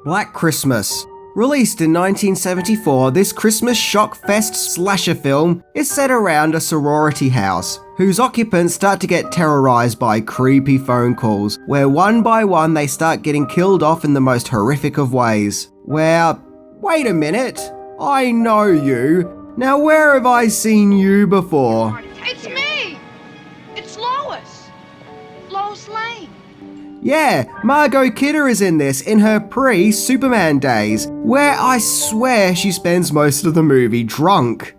Black Christmas. Released in 1974, this Christmas shock fest slasher film is set around a sorority house, whose occupants start to get terrorized by creepy phone calls, where one by one they start getting killed off in the most horrific of ways. Wait a minute, I know you. Now where have I seen you before? It's me! It's Lois! Lois Lane. Yeah, Margot Kidder is in this in her pre-Superman days, where I swear she spends most of the movie drunk.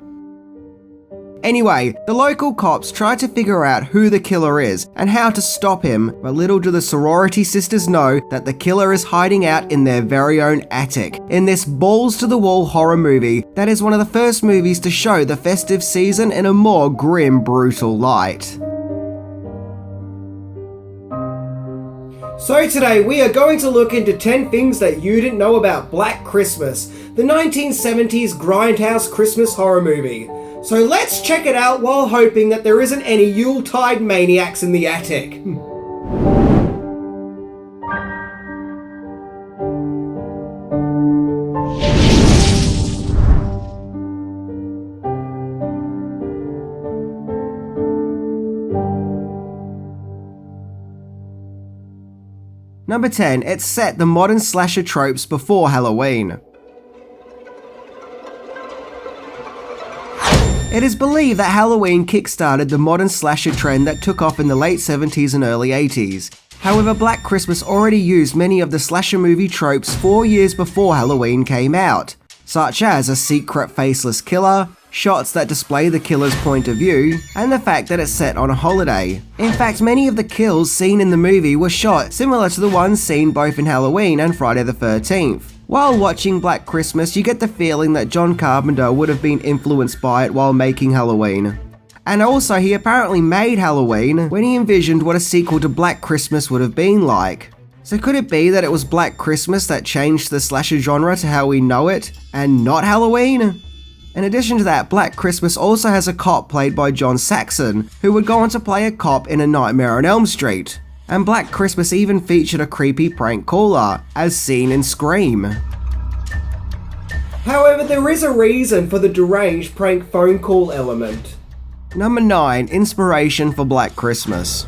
Anyway, the local cops try to figure out who the killer is and how to stop him, but little do the sorority sisters know that the killer is hiding out in their very own attic, in this balls-to-the-wall horror movie that is one of the first movies to show the festive season in a more grim, brutal light. So today we are going to look into 10 things that you didn't know about Black Christmas, the 1970s grindhouse Christmas horror movie. So let's check it out while hoping that there isn't any Yuletide maniacs in the attic. Number 10, it set the modern slasher tropes before Halloween. It is believed that Halloween kickstarted the modern slasher trend that took off in the late 70s and early 80s. However, Black Christmas already used many of the slasher movie tropes 4 years before Halloween came out, such as a secret faceless killer, shots that display the killer's point of view, and the fact that it's set on a holiday. In fact, many of the kills seen in the movie were shot similar to the ones seen both in Halloween and Friday the 13th. While watching Black Christmas, you get the feeling that John Carpenter would have been influenced by it while making Halloween. And also, he apparently made Halloween when he envisioned what a sequel to Black Christmas would have been like. So could it be that it was Black Christmas that changed the slasher genre to how we know it, and not Halloween? In addition to that, Black Christmas also has a cop played by John Saxon, who would go on to play a cop in A Nightmare on Elm Street. And Black Christmas even featured a creepy prank caller, as seen in Scream. However, there is a reason for the deranged prank phone call element. Number 9, inspiration for Black Christmas.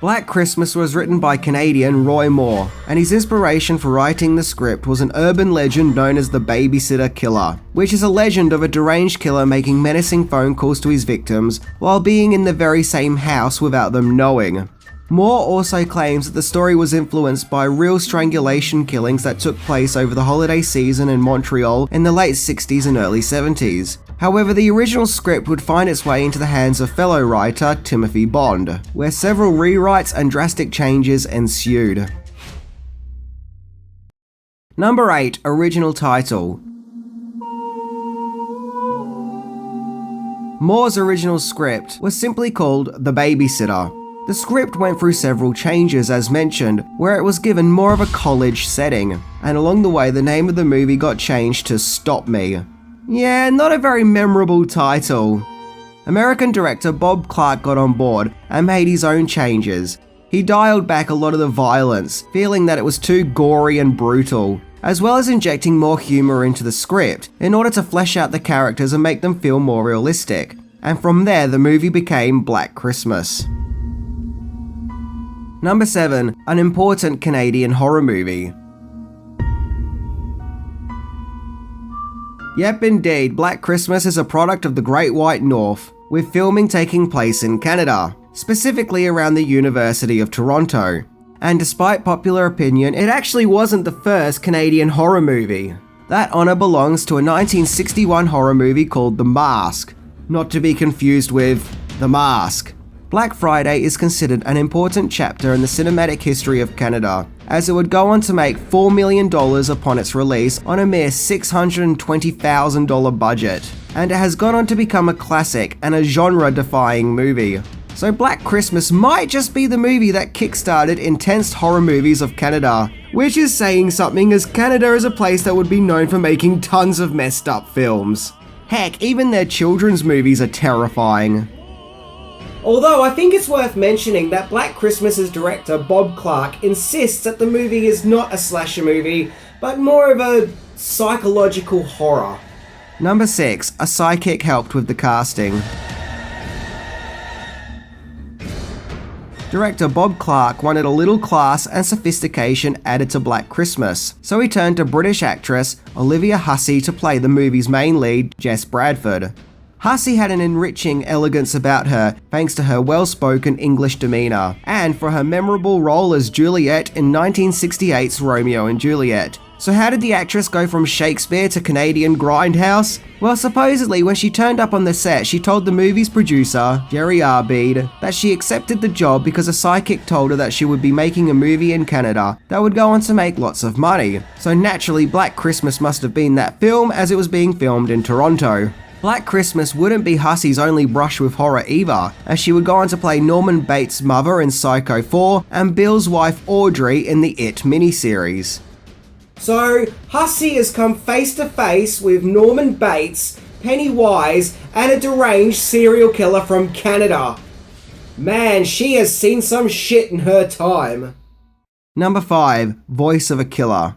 Black Christmas was written by Canadian Roy Moore, and his inspiration for writing the script was an urban legend known as the Babysitter Killer, which is a legend of a deranged killer making menacing phone calls to his victims while being in the very same house without them knowing. Moore also claims that the story was influenced by real strangulation killings that took place over the holiday season in Montreal in the late 60s and early 70s. However, the original script would find its way into the hands of fellow writer Timothy Bond, where several rewrites and drastic changes ensued. Number 8, original title. Moore's original script was simply called The Babysitter. The script went through several changes as mentioned, where it was given more of a college setting, and along the way the name of the movie got changed to Stop Me. Yeah, not a very memorable title. American director Bob Clark got on board and made his own changes. He dialed back a lot of the violence, feeling that it was too gory and brutal, as well as injecting more humor into the script in order to flesh out the characters and make them feel more realistic. And from there, the movie became Black Christmas. Number 7, an important Canadian horror movie. Yep, indeed, Black Christmas is a product of the Great White North, with filming taking place in Canada, specifically around the University of Toronto. And despite popular opinion, it actually wasn't the first Canadian horror movie. That honour belongs to a 1961 horror movie called The Mask, not to be confused with The Mask. Black Friday is considered an important chapter in the cinematic history of Canada, as it would go on to make $4 million upon its release on a mere $620,000 budget, and it has gone on to become a classic and a genre-defying movie. So Black Christmas might just be the movie that kickstarted intense horror movies of Canada, which is saying something as Canada is a place that would be known for making tons of messed up films. Heck, even their children's movies are terrifying. Although I think it's worth mentioning that Black Christmas's director Bob Clark insists that the movie is not a slasher movie, but more of a psychological horror. Number 6. A psychic helped with the casting. Director Bob Clark wanted a little class and sophistication added to Black Christmas, so he turned to British actress Olivia Hussey to play the movie's main lead, Jess Bradford. Hussey had an enriching elegance about her thanks to her well-spoken English demeanour, and for her memorable role as Juliet in 1968's Romeo and Juliet. So how did the actress go from Shakespeare to Canadian Grindhouse? Well, supposedly when she turned up on the set, she told the movie's producer, Jerry Arbeed, that she accepted the job because a psychic told her that she would be making a movie in Canada that would go on to make lots of money. So naturally, Black Christmas must have been that film, as it was being filmed in Toronto. Black Christmas wouldn't be Hussey's only brush with horror either, as she would go on to play Norman Bates' mother in Psycho 4 and Bill's wife Audrey in the It miniseries. So, Hussey has come face to face with Norman Bates, Pennywise, and a deranged serial killer from Canada. Man, she has seen some shit in her time. Number 5. Voice of a Killer.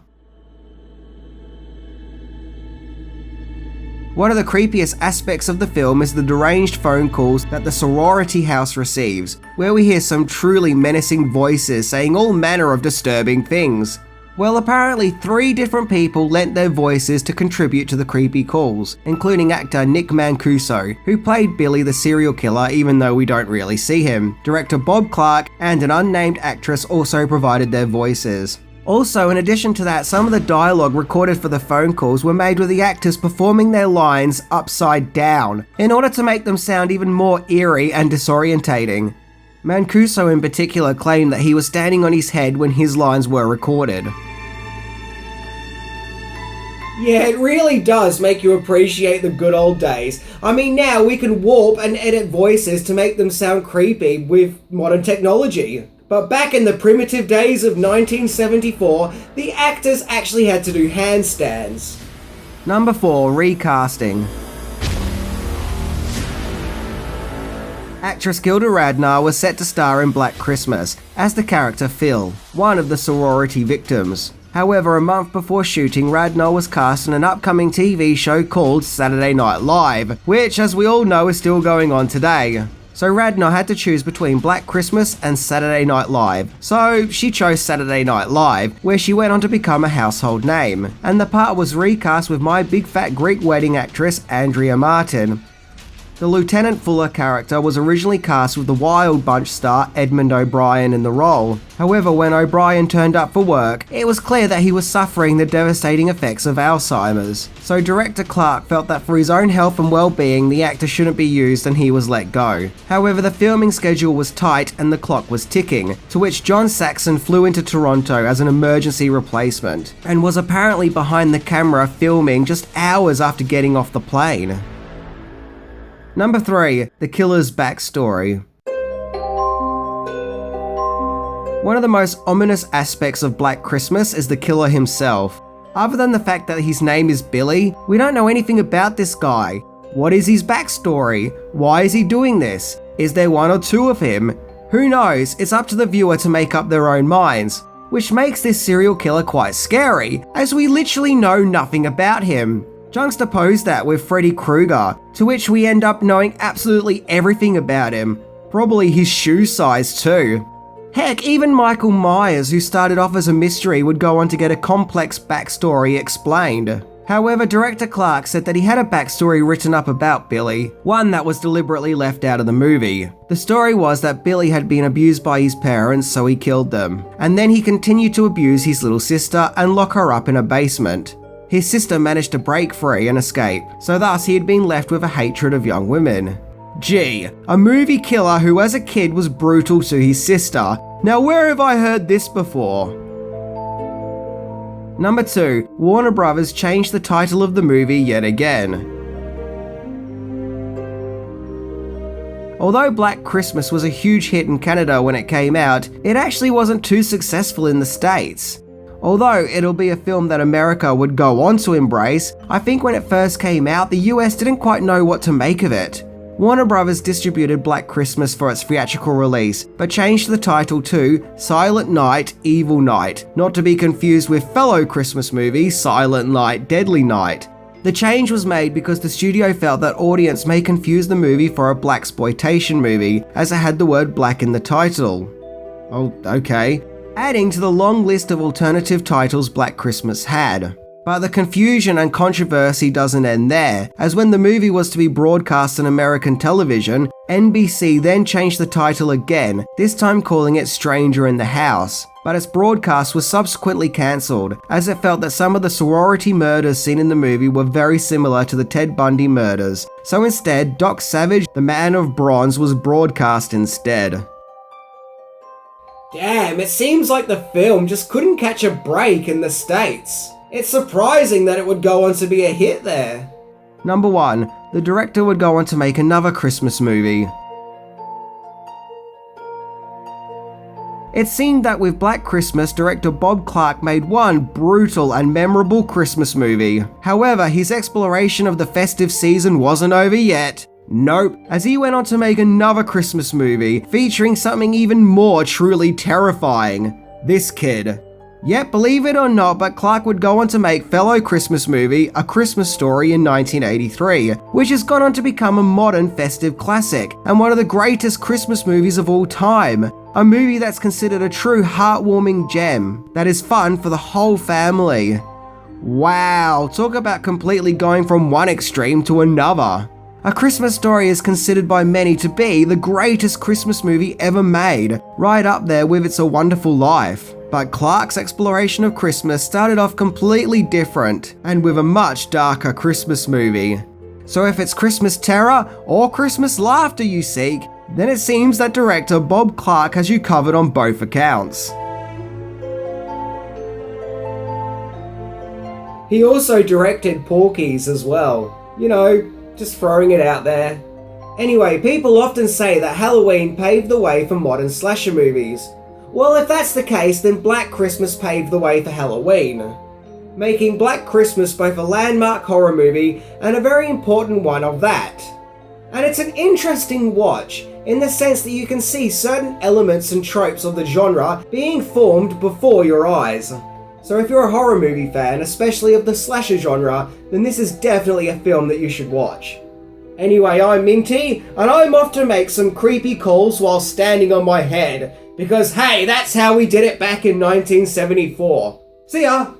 One of the creepiest aspects of the film is the deranged phone calls that the sorority house receives, where we hear some truly menacing voices saying all manner of disturbing things. Well, apparently 3 different people lent their voices to contribute to the creepy calls, including actor Nick Mancuso, who played Billy the serial killer even though we don't really see him. Director Bob Clark and an unnamed actress also provided their voices. Also, in addition to that, some of the dialogue recorded for the phone calls were made with the actors performing their lines upside down, in order to make them sound even more eerie and disorientating. Mancuso in particular claimed that he was standing on his head when his lines were recorded. Yeah, it really does make you appreciate the good old days. I mean, now we can warp and edit voices to make them sound creepy with modern technology. But back in the primitive days of 1974, the actors actually had to do handstands. Number 4. Recasting. Actress Gilda Radner was set to star in Black Christmas as the character Phil, one of the sorority victims. However, a month before shooting, Radner was cast in an upcoming TV show called Saturday Night Live, which, as we all know, is still going on today. So Radner had to choose between Black Christmas and Saturday Night Live, so she chose Saturday Night Live, where she went on to become a household name, and the part was recast with My Big Fat Greek Wedding actress Andrea Martin. The Lieutenant Fuller character was originally cast with the Wild Bunch star Edmund O'Brien in the role. However, when O'Brien turned up for work, it was clear that he was suffering the devastating effects of Alzheimer's. So director Clark felt that for his own health and well-being, the actor shouldn't be used and he was let go. However, the filming schedule was tight and the clock was ticking, to which John Saxon flew into Toronto as an emergency replacement, and was apparently behind the camera filming just hours after getting off the plane. Number 3. The killer's backstory. One of the most ominous aspects of Black Christmas is the killer himself. Other than the fact that his name is Billy, we don't know anything about this guy. What is his backstory? Why is he doing this? Is there 1 or 2 of him? Who knows? It's up to the viewer to make up their own minds, which makes this serial killer quite scary, as we literally know nothing about him. Juxtapose that with Freddy Krueger, to which we end up knowing absolutely everything about him, probably his shoe size too. Heck, even Michael Myers, who started off as a mystery, would go on to get a complex backstory explained. However, director Clark said that he had a backstory written up about Billy, one that was deliberately left out of the movie. The story was that Billy had been abused by his parents, so he killed them, and then he continued to abuse his little sister and lock her up in a basement. His sister managed to break free and escape, so thus he had been left with a hatred of young women. Gee, a movie killer who as a kid was brutal to his sister. Now where have I heard this before? Number 2. Warner Brothers changed the title of the movie yet again. Although Black Christmas was a huge hit in Canada when it came out, it actually wasn't too successful in the States. Although it'll be a film that America would go on to embrace, I think when it first came out, the US didn't quite know what to make of it. Warner Bros. Distributed Black Christmas for its theatrical release, but changed the title to Silent Night, Evil Night, not to be confused with fellow Christmas movie Silent Night, Deadly Night. The change was made because the studio felt that audience may confuse the movie for a blaxploitation movie, as it had the word black in the title. Oh, okay. Adding to the long list of alternative titles Black Christmas had. But the confusion and controversy doesn't end there, as when the movie was to be broadcast on American television, NBC then changed the title again, this time calling it Stranger in the House. But its broadcast was subsequently cancelled, as it felt that some of the sorority murders seen in the movie were very similar to the Ted Bundy murders. So instead, Doc Savage, the Man of Bronze, was broadcast instead. Damn, it seems like the film just couldn't catch a break in the States. It's surprising that it would go on to be a hit there. Number 1. The director would go on to make another Christmas movie. It seemed that with Black Christmas, director Bob Clark made one brutal and memorable Christmas movie. However, his exploration of the festive season wasn't over yet. Nope, as he went on to make another Christmas movie, featuring something even more truly terrifying. This kid. Yet, believe it or not, but Clark would go on to make fellow Christmas movie A Christmas Story in 1983, which has gone on to become a modern festive classic, and one of the greatest Christmas movies of all time. A movie that's considered a true heartwarming gem, that is fun for the whole family. Wow, talk about completely going from one extreme to another. A Christmas Story is considered by many to be the greatest Christmas movie ever made, right up there with It's a Wonderful Life. But Clark's exploration of Christmas started off completely different, and with a much darker Christmas movie. So if it's Christmas terror or Christmas laughter you seek, then it seems that director Bob Clark has you covered on both accounts. He also directed Porky's as well. You know, just throwing it out there. Anyway, people often say that Halloween paved the way for modern slasher movies. Well, if that's the case, then Black Christmas paved the way for Halloween, making Black Christmas both a landmark horror movie and a very important one of that. And it's an interesting watch, in the sense that you can see certain elements and tropes of the genre being formed before your eyes. So if you're a horror movie fan, especially of the slasher genre, then this is definitely a film that you should watch. Anyway, I'm Minty, and I'm off to make some creepy calls while standing on my head, because hey, that's how we did it back in 1974. See ya!